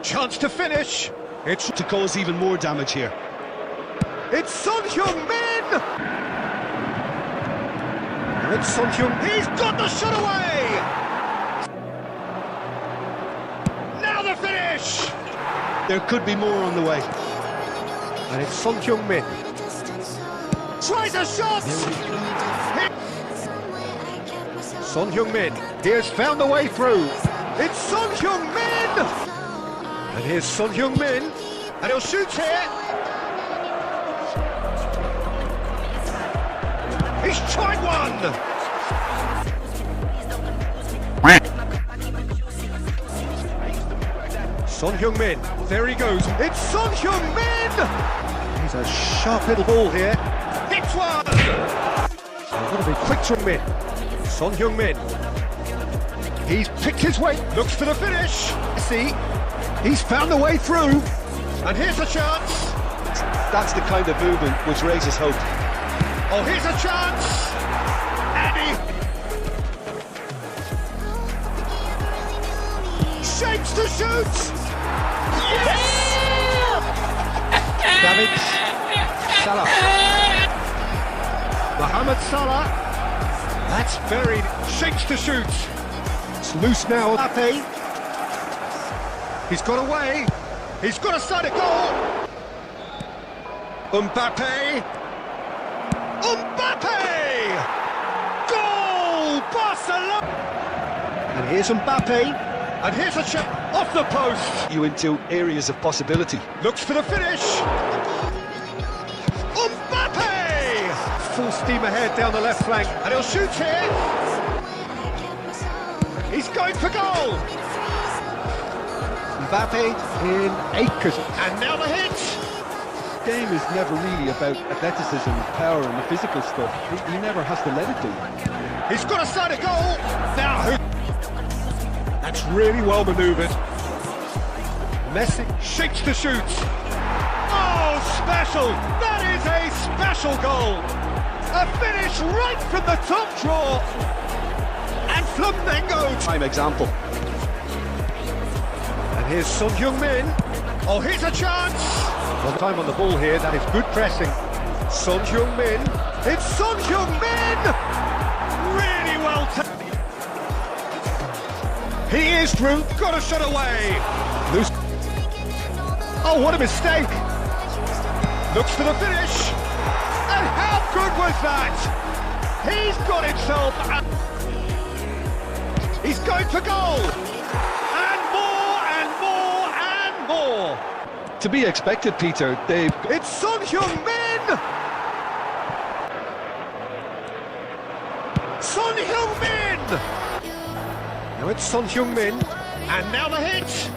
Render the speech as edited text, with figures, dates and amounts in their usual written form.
Chance to finish. It's to cause even more damage here. It's Son Heung-min. It's Son Heung. He's got the shot away. Now the finish. There could be more on the way. And it's Son Heung-min. Tries a shot. Son Heung-min. He has found a way through. It's Son Heung-min. And here's Son Heung-min. And he'll shoot here. He's tried one! Son Heung-min, there he goes. It's Son Heung-min! He's a sharp little ball here. Hits one! I've got to be quick to Min. Son Heung-min. He's picked his way, looks for the finish. See, he's found the way through. And here's a chance. That's the kind of movement which raises hope. Oh, here's a chance! And he shapes to shoot! Yes! David Salah. Mohamed Salah. That's very shapes to shoot. It's loose now. Mbappe. He's got away. He's got a side of goal. Mbappe. Goal! Barcelona! And here's Mbappe. And here's a shot off the post. You into areas of possibility. Looks for the finish. Mbappe! Full steam ahead down the left flank. And he'll shoot here. He's going for goal. Mbappe in acres. And now the hit. Game is never really about athleticism, power and the physical stuff. He never has to let it do. He's got a side of goal. Now who? That's really well manoeuvred. Messi shakes to shoot. Oh, special! That is a special goal. A finish right from the top draw. And Flamengo. Prime example. And here's Son Heung-min. Oh, here's a chance. One time on the ball here, that is good pressing. Son Heung-min. It's Son Heung-min! Really well taken. He is through, got a shot away. Loose. Oh, what a mistake. Looks for the finish. And how good was that? He's got himself. He's going for goal. And more and more and more. To be expected, Peter. It's Son Heung-min! Son Heung-min! Now it's Son Heung-min, and now the hit!